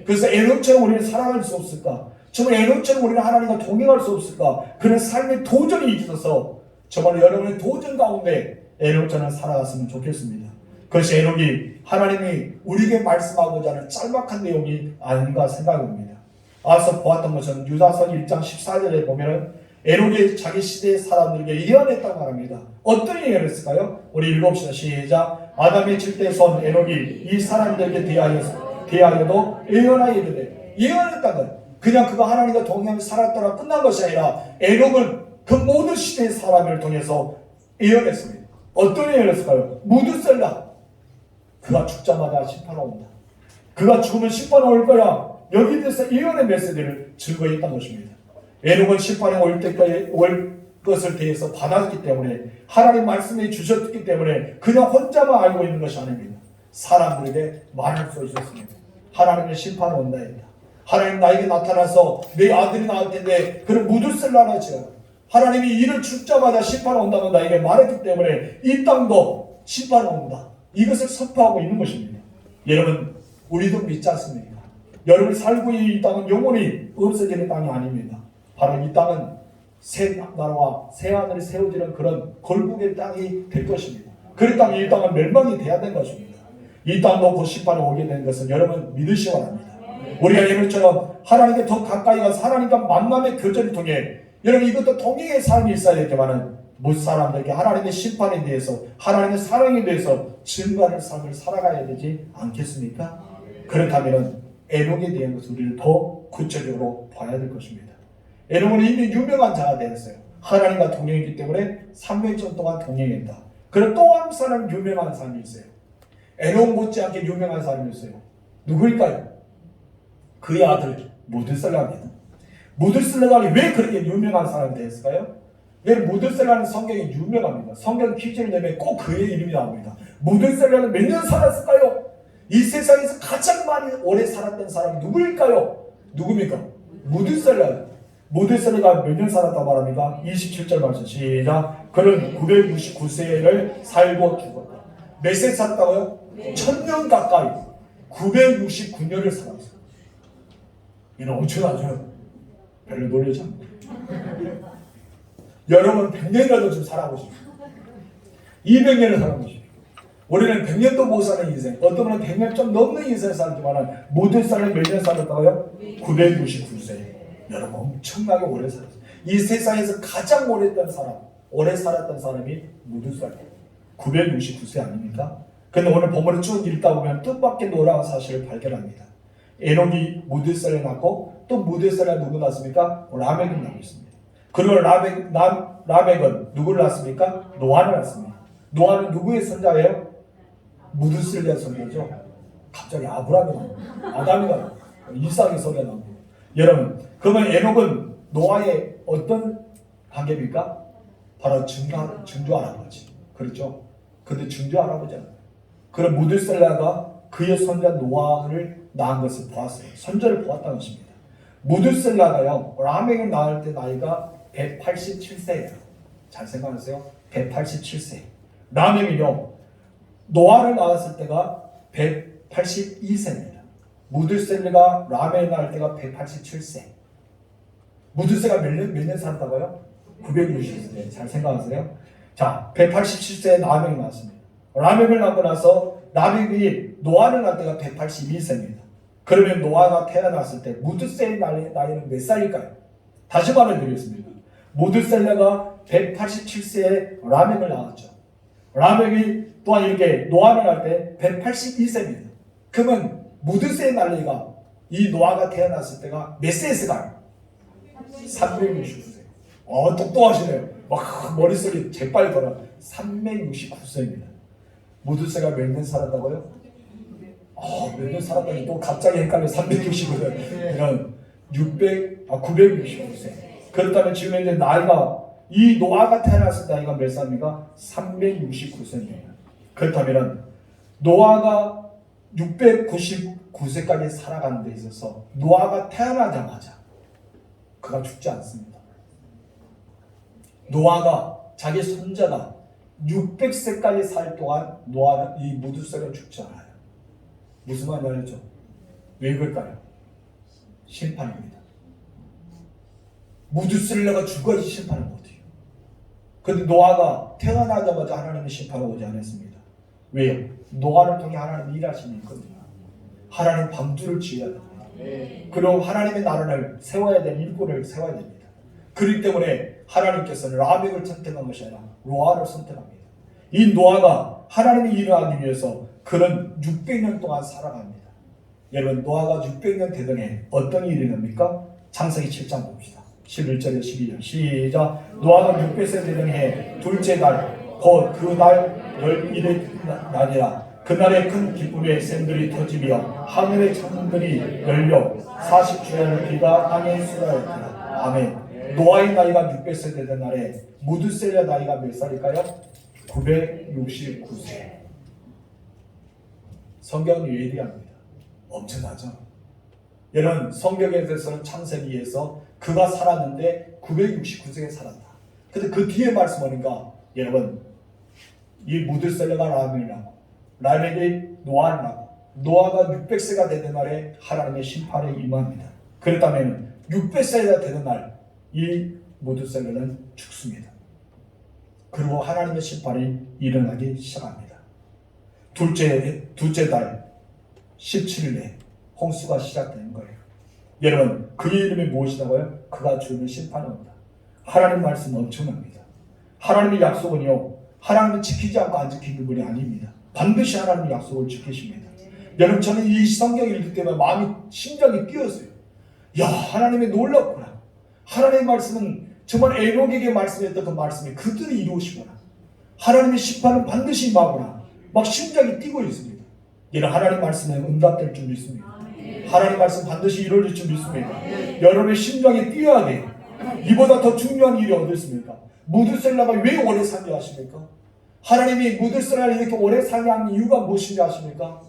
그래서 에녹처럼 우리는 살아갈 수 없을까? 정말 에녹처럼 우리는 하나님과 동행할 수 없을까? 그런 삶의 도전이 있어서 정말 여러분의 도전 가운데 에녹처럼 살아갔으면 좋겠습니다. 그것이 에녹이 하나님이 우리에게 말씀하고자 하는 짤막한 내용이 아닌가 생각합니다. 앞서 보았던 것은 유다서 1장 14절에 보면은 에녹이 자기 시대의 사람들에게 예언했다고 말합니다. 어떤 예언을 했을까요? 우리 읽어봅시다. 시작. 아담이 칠때 손 에녹이 이 사람들에게 대하여도 예언하여 이르되, 예언했다는 거예요. 그냥 그가 하나님과 동행 살았더라 끝난 것이 아니라 에녹은 그 모든 시대의 사람을 통해서 예언했습니다. 어떤 예언을 했을까요? 무드셀라, 그가 죽자마자 심판 온다. 그가 죽으면 심판 올 거야. 여기에 대해서 예언의 메시지를 즐거이 했던 것입니다. 에녹은 심판이 올 것을 대해서 받았기 때문에, 하나님 말씀이 주셨기 때문에 그냥 혼자만 알고 있는 것이 아닙니다. 사람들에게 말할 수 있었습니다. 하나님의 심판이 온다 했다. 하나님 나에게 나타나서 내 아들이 나올 텐데 그를 무드셀라라 하지요. 하나님이 이를 죽자마자 심판이 온다고 나에게 말했기 때문에 이 땅도 심판이 온다. 이것을 선포하고 있는 것입니다. 여러분, 우리도 믿지 않습니까? 여러분 살고 있는 이 땅은 영원히 없어지는 땅이 아닙니다. 바로 이 땅은 새 나라와 새 하늘이 세워지는 그런 걸국의 땅이 될 것입니다. 그 땅이 이 땅은 멸망이 돼야 될 것입니다. 이 땅도 곧 심판이 오게 되는 것은 여러분 믿으시기 바랍니다. 우리가 예루처럼 하나님께 더 가까이 가서 하나님과 만남의 교제를 통해 여러분 이것도 동행의 삶이 있어야 되지만은 못 사람들에게 하나님의 심판에 대해서 하나님의 사랑에 대해서 증거하는 삶을 살아가야 되지 않겠습니까? 그렇다면 에녹에 대한 것을 우리는 더 구체적으로 봐야 될 것입니다. 에녹은 이미 유명한 자가 되었어요. 하나님과 동행했기 때문에 300년 동안 동행했다. 그리고 또 한 사람 유명한 사람이 있어요. 에녹 못지않게 유명한 사람이 있어요. 누구일까요? 그의 아들 무드셀라입니다. 무드셀라가 왜 그렇게 유명한 사람이 되었을까요? 무드셀라는 성경이 유명합니다. 성경 퀴즈를 내면 꼭 그의 이름이 나옵니다. 무드셀라는 몇 년 살았을까요? 이 세상에서 가장 많이 오래 살았던 사람이 누구일까요? 누굽니까? 무드셀라예요. 무드셀라가 몇 년 살았다고 말합니까? 27절 말씀 시작. 그는 969세를 살고 죽었다. 몇 세 살았다고요? 1000년 가까이 969년을 살았어요. 이는 엄청나죠? 별로 놀라지 않고. 여러분 100년이라도 좀 살아보십시오. 200년을 살아보십시오. 우리는 100년도 못 사는 인생, 어떤 분은 100년 좀 넘는 인생을 살지만 무드셀라는 몇 년 살았다고요? 969세. 여러분 엄청나게 오래 살았어요. 이 세상에서 가장 오래 살았던 사람이 무드셀라예요. 969세 아닙니까? 근데 오늘 본문을 쭉 읽다 보면 뜻밖의 놀라운 사실을 발견합니다. 에녹이 무드셀라 낳고 또 무드셀라 누구 낳습니까? 라멕을 낳고 있습니다. 그리고 라멕은 누구를 낳습니까? 노아를 낳습니다. 노아는 누구의 손자예요? 무드셀라의 손자죠. 갑자기 아브라함이 나옵니다. 아담이 나옵니다. 이삭의 손자 나옵니다. 여러분, 그러면 에녹은 노아의 어떤 관계입니까? 바로 증조 할아버지. 그렇죠? 근데 증조 할아버지는 그런 무드셀라가 그의 손자 노아를 낳은 것을 보았어요. 손자를 보았다는 것입니다. 무드셀라가요, 라멕을 낳을 때 나이가 187세예요. 잘 생각하세요. 187세. 라멕이요, 노아를 낳았을 때가 182세입니다. 무드셀라가 라멕을 낳을 때가 187세. 무드셀라가 몇 년 살았다고요? 960세. 잘 생각하세요. 자, 187세에 라멕이 낳았습니다. 라멕을 낳고 나서 라멕이 노아를 낳을 때가 182세입니다. 그러면 노아가 태어났을 때 무드셀의 나이는 몇 살일까요? 다시 말해드리겠습니다. 무드셀라가 187세에 라멕을 낳았죠. 라멕이 또한 이렇게 노아를 낳을 때 182세입니다. 그러면 무드셀의 나이가 이 노아가 태어났을 때가 몇 세였을까요? 369세. 똑똑하시네요. 막 머릿속이 재빨리 돌아. 369세입니다. 무드셀가 몇 년 살았다고요? 몇 년 살았더니 또 갑자기 헷갈려. 365세. 이런 969세. 그렇다면 지금 현재 나이가, 이 노아가 태어났을 나이가 몇 살입니까? 369세입니다. 그렇다면 노아가 699세까지 살아가는 데 있어서 노아가 태어나자마자 그가 죽지 않습니다. 노아가 자기 손자가 600세까지 살 동안 노아는, 이 무드셀은 죽지 않아요. 무슨 말인지 알죠? 왜 그럴까요? 심판입니다. 무드셀라가 죽어야지 심판을 못해요. 그런데 노아가 태어나자마자 하나님의 심판이 오지 않았습니다. 왜요? 노아를 통해 하나님이 일하시는 거거든요. 하나님 방주를 지어야 됩니다. 그리고 하나님의 나라를 세워야 될 일꾼을 세워야 됩니다. 그렇기 때문에 하나님께서는 라멕을 선택한 것이 아니라 노아를 선택합니다. 이 노아가 하나님의 일을 하기 위해서 그는 600년 동안 살아갑니다. 여러분, 노아가 600년 되던 해 어떤 일이 납니까? 창세기 7장 봅시다. 11절에 12절 시작. 노아가 600세 되던 해 둘째 달 곧 그 달 11일 날이라. 그날에 큰 기쁨의 샘들이 터지며 하늘의 창문들이 열려 40주야를 비가 땅에 쏟아졌더라. 아멘. 노아의 나이가 600세 되던 날에 무드셀의 나이가 몇 살일까요? 969세. 성경은 예리합니다. 엄청나죠? 여러분, 성경에 대해서는 창세기에서 그가 살았는데 969세에 살았다. 근데 그 뒤에 말씀 보니까 여러분, 이 무드셀레가 라멕을 낳고 라멕이 노아를 낳고 노아가 600세가 되던 날에 하나님의 심판에 임합니다. 그렇다면 600세가 되던 날 이 무드셀레는 죽습니다. 그리고 하나님의 심판이 일어나기 시작합니다. 둘째 달 17일에 홍수가 시작되는 거예요. 여러분, 그의 이름이 무엇이라고요? 그가 주는 심판이 온다. 하나님 말씀은 엄청납니다. 하나님의 약속은요, 하나님은 지키지 않고 안 지키는 분이 아닙니다. 반드시 하나님의 약속을 지키십니다. 여러분, 저는 이 성경 읽을 때마다 마음이, 심장이 뛰었어요. 야, 하나님이 놀랍구나. 하나님의 말씀은 정말 에녹에게 말씀했던 그 말씀이 그들을 이루시구나. 하나님의 심판은 반드시 임하구나. 막 심장이 뛰고 있습니다. 이런 하나님 말씀은 응답될 줄 믿습니다. 하나님 말씀 반드시 이루어질 줄 믿습니다. 여러분의 심장이 뛰어야 돼요. 이보다 더 중요한 일이 어디 있습니까? 무드셀라가 왜 오래 살게 하십니까? 하나님이 무드셀라를 이렇게 오래 살게 한 이유가 무엇인지 아십니까?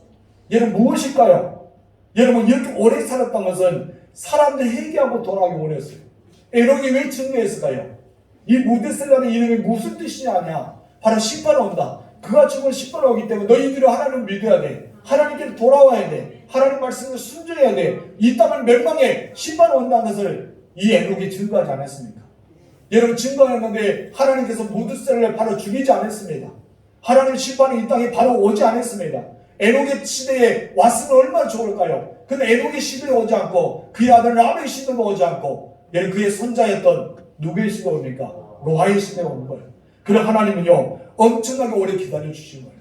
여러분, 무엇일까요? 여러분, 이렇게 오래 살았던 것은 사람들이 회개하고 돌아가기 원했어요. 에녹이 왜 증거했을까요? 이 무드셀라는 이름이 무슨 뜻이냐? 바로 심판 온다. 그가 죽은 심판 오기 때문에 너희들이 하나님을 믿어야 돼. 하나님께 돌아와야 돼. 하나님 말씀을 순종해야 돼. 이 땅을 멸망해 심판 온다는 것을 이 에녹이 증거하지 않았습니까? 여러분, 증거했는데 하나님께서 무드셀라를 바로 죽이지 않았습니다. 하나님 심판이 이 땅에 바로 오지 않았습니다. 에녹의 시대에 왔으면 얼마나 좋을까요? 근데 에녹의 시대에 오지 않고 그의 아들 라멕의 시대에 오지 않고 여러분, 그의 손자였던 누구의 시대에 옵니까? 노아의 시대에 오는 거예요. 그래 하나님은요, 엄청나게 오래 기다려주신 거예요.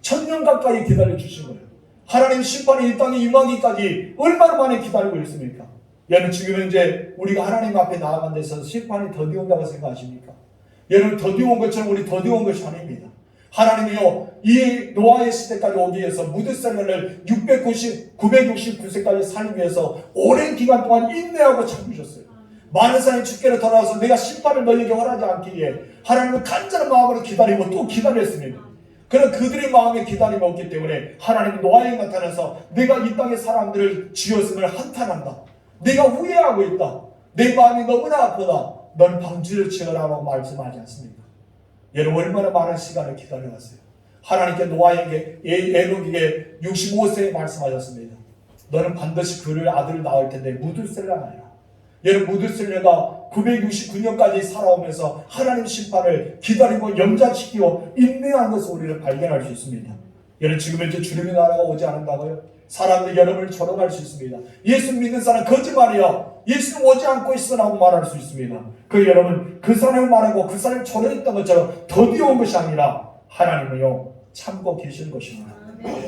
1000년 가까이 기다려주신 거예요. 하나님 심판이 이 땅에 임하기까지 얼마나 많이 기다리고 있습니까? 여러분, 지금 현재 우리가 하나님 앞에 나아간 데서 심판이 더디 온다고 생각하십니까? 여러분, 더디 온 것처럼 우리 더디 온 것이 아닙니다. 하나님이요, 이 노아의 시대까지 오기 위해서 무드셀라를 969세까지 살기 위해서 오랜 기간 동안 인내하고 참으셨어요. 많은 사람이 주께로 돌아와서 내가 심판을 너희에게 허락하지 않기 위해 하나님은 간절한 마음으로 기다리고 또 기다렸습니다. 그런 그들의 마음에 기다림이 없기 때문에 하나님은 노아에게 나타나서 내가 이 땅의 사람들을 지었음을 한탄한다. 네가 후회하고 있다. 내 마음이 너무나 아프다. 너는 방주를 지어라고 말씀하지 않습니까? 여러분 얼마나 많은 시간을 기다려왔어요. 하나님께 노아에게 에녹에게 65세에 말씀하셨습니다. 너는 반드시 그를 아들을 낳을 텐데 무드셀라 하라. 여러분 무드셀라가 969년까지 살아오면서 하나님 심판을 기다리고 염자시키고 인내한 것을 우리는 발견할 수 있습니다. 여러분 지금 현재 주님의 나라가 오지 않는다고요? 사람들이 여러분을 조롱할 수 있습니다. 예수 믿는 사람 거짓말이야. 예수는 오지 않고 있어라고 말할 수 있습니다. 여러분 그 사람을 말하고 그 사람을 조롱했던 것처럼 더디어온 것이 아니라 하나님은요 참고 계신 것입니다.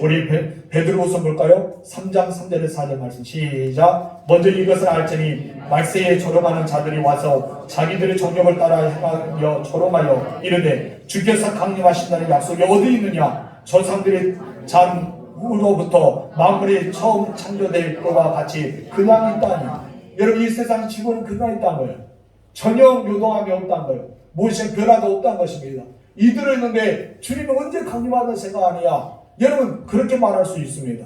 우리 베드로후서 볼까요? 3장 3절에서 4절 말씀 시작. 먼저 이것을 알지니 말세에 조롱하는 자들이 와서 자기들의 정욕을 따라 행하여 조롱하여 이르되 주께서 강림하신다는 약속이 어디 있느냐? 조상들의 잠으로부터 만물이 처음 창조될 것과 같이 그냥 있다니. 여러분 이 세상 지구는 그냥 있다는 거예요. 전혀 요동함이 없다는 거예요. 무엇이 변화도 없다는 것입니다. 이들은 있는데 주님은 언제 강림하는 생각 아니야? 여러분 그렇게 말할 수 있습니다.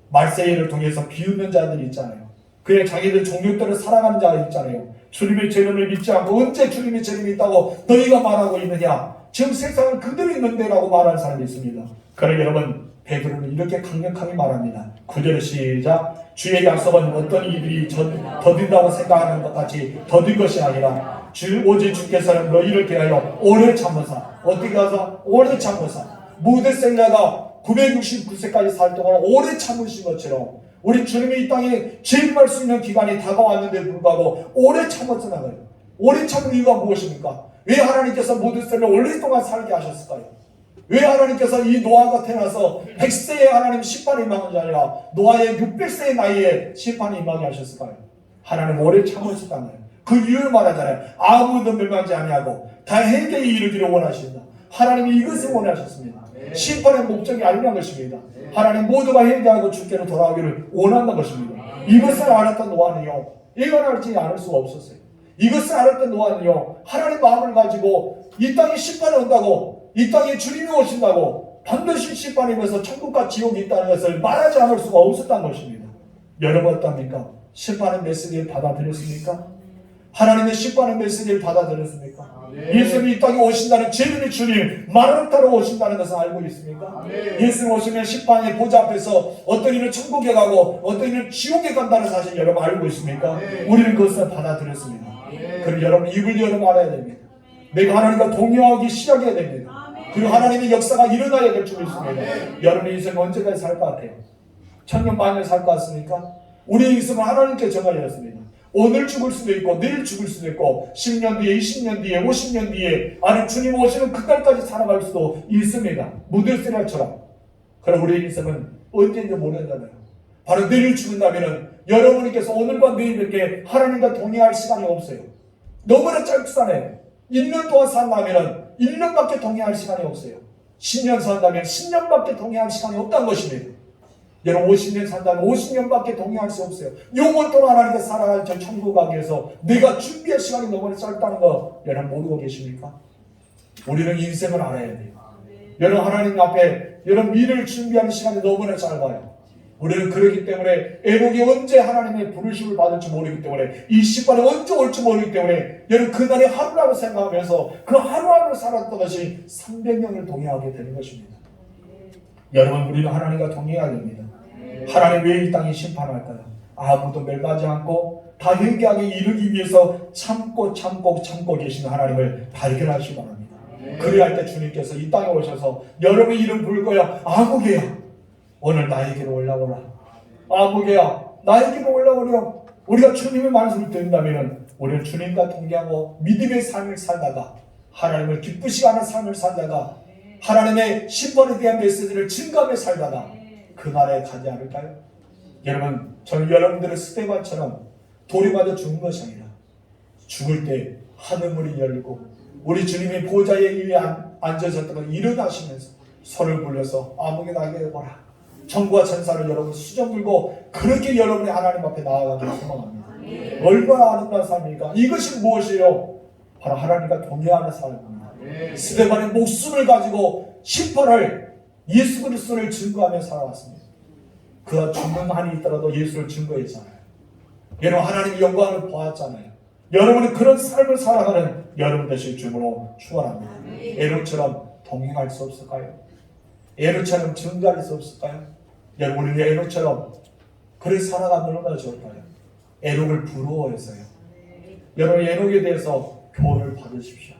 말세일을 통해서 비웃는 자들이 있잖아요. 그냥 자기들 종족들을 사랑하는 자가 있잖아요. 주님의 재림을 믿지 않고 언제 주님의 재림이 있다고 너희가 말하고 있느냐? 지금 세상은 그대로 있는데 라고 말하는 사람이 있습니다. 그러나 여러분 베드로는 이렇게 강력하게 말합니다. 9절 시작. 주의 약속은 어떤 이들이 더딘다고 생각하는 것 같이 더딘 것이 아니라 오직 주께서는 너희를 대하여 오래 참으사. 어떻게 하사? 오래 참으사. 무드셀라가 969세까지 살 동안 오래 참으신 것처럼 우리 주님이 이 땅에 재림할 수 있는 기간이 다가왔는데 불구하고 오래 참았어 나가요. 오래 참은 이유가 무엇입니까? 왜 하나님께서 무드셀라를 오랫동안 살게 하셨을까요? 왜 하나님께서 이 노아가 태어나서 100세에 하나님 심판이 임하는 게 아니라 노아의 600세의 나이에 심판이 임하게 하셨을까요? 하나님 오래 참으셨다는 거예요. 그 이유를 말하잖아요. 아무도 멸망하지 아니하고 다 회개에 이르기를 원하신다. 하나님이 이것을 원하셨습니다. 심판의 목적이 아니란 것입니다. 하나님 모두가 회개하고 주께로 돌아오기를 원한다는 것입니다. 이것을 알았던 노아는요 이걸 알지 않을 수가 없었어요. 이것을 알았던 노아는요 하나님 마음을 가지고 이 땅에 심판이 온다고, 이 땅에 주님이 오신다고, 반드시 심판이 면서 천국과 지옥이 있다는 것을 말하지 않을 수가 없었다는 것입니다. 여러분 어떻습니까? 심판의 메시지를 받아들였습니까? 하나님의 심판의 메시지를 받아들였습니까? 예수님이 이 땅에 오신다는 재림의 주님, 말을 따라 오신다는 것을 알고 있습니까? 예수님 오시면 심판의 보좌 앞에서 어떤 이는 천국에 가고 어떤 이는 지옥에 간다는 사실 여러분 알고 있습니까? 우리는 그것을 받아들였습니다. 그리고 여러분 입을 열어 말해야 됩니다. 내가 하나님과 동의하기 시작해야 됩니다. 그리고 하나님의 역사가 일어나야 될 줄 믿습니다. 여러분의 인생은 언제까지 살 것 같아요? 천년 만년 살 것 같습니까? 우리의 인생은 하나님께 정하였습니다. 오늘 죽을 수도 있고 내일 죽을 수도 있고 10년 뒤에 20년 뒤에 50년 뒤에 아니 주님 오시는 그날까지 살아갈 수도 있습니다. 무드셀라처럼. 그럼 우리의 인생은 언제인지 모르잖아요. 바로 내일 죽는다면 여러분께서 오늘과 내일에게 하나님과 동의할 시간이 없어요. 너무나 짧잖아요. 1년 동안 산다면 1년밖에 동의할 시간이 없어요. 10년 산다면 10년밖에 동의할 시간이 없다는 것입니다. 여러분 50년 산다면 50년밖에 동의할 수 없어요. 영원 동안 하나님과 살아갈 저 천국 가기 위해서 내가 준비할 시간이 너무나 짧다는 거 여러분 모르고 계십니까? 우리는 인생을 알아야 돼요. 여러분 하나님 앞에 여러분 미래를 준비하는 시간이 너무나 짧아요. 우리는 그렇기 때문에 에녹이 언제 하나님의 부르심을 받을지 모르기 때문에 이 심판이 언제 올지 모르기 때문에 여러분 그날의 하루라고 생각하면서 그 하루하루 살았던 것이 300년을 동의하게 되는 것입니다. 여러분 우리는 하나님과 동의해야 됩니다. 하나님 왜 이 땅에 심판할까요? 아무도 멸망하지 않고 다 회개하게 이르기 위해서 참고 계시는 하나님을 발견하시기 바랍니다. 그래야 할 때 주님께서 이 땅에 오셔서 여러분의 이름 부를 거야. 아무개야 오늘 나에게로 올라오라. 아무개야 나에게로 올라오려. 우리가 주님의 말씀을 듣는다면 우리는 주님과 동의하고 믿음의 삶을 살다가 하나님을 기쁘시게 하는 삶을 살다가 하나님의 심판에 대한 메시지를 증거하며 살다가 그날에 가지 않을까요? 여러분 저는 여러분들의 스테반처럼 돌이 맞아 죽은 것이 아니라 죽을 때 하늘문이 열리고 우리 주님의 보좌에 위에 앉으셨다가 일어나시면서 손을 불려서 아무개 나게 보라. 천국과 천사를 여러분 수정 불고 그렇게 여러분의 하나님 앞에 나아가기를 소망합니다. 얼마나 아름다운 삶입니까? 이것이 무엇이에요? 바로 하나님과 동의하는 삶입니다. 스데반의 목숨을 가지고 심판을 예수 그리스도를 증거하며 살아왔습니다. 그가 죽는 한이 있더라도 예수를 증거했잖아요. 여러분 하나님의 영광을 보았잖아요. 여러분은 그런 삶을 살아가는 여러분 되실 줄로 축원합니다. 에녹처럼 동행할 수 없을까요? 에녹처럼 증거할 수 없을까요? 여러분 우리 에녹처럼 그렇게 살아가면 얼마나 좋을까요? 에녹을 부러워해서요. 여러분 에녹에 대해서 교훈을 받으십시오.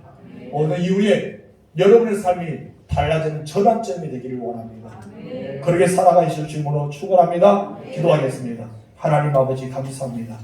오늘 이후에 여러분의 삶이 달라지는 전환점이 되기를 원합니다. 그렇게 살아가실 줄로 축원합니다. 기도하겠습니다. 하나님 아버지 감사합니다.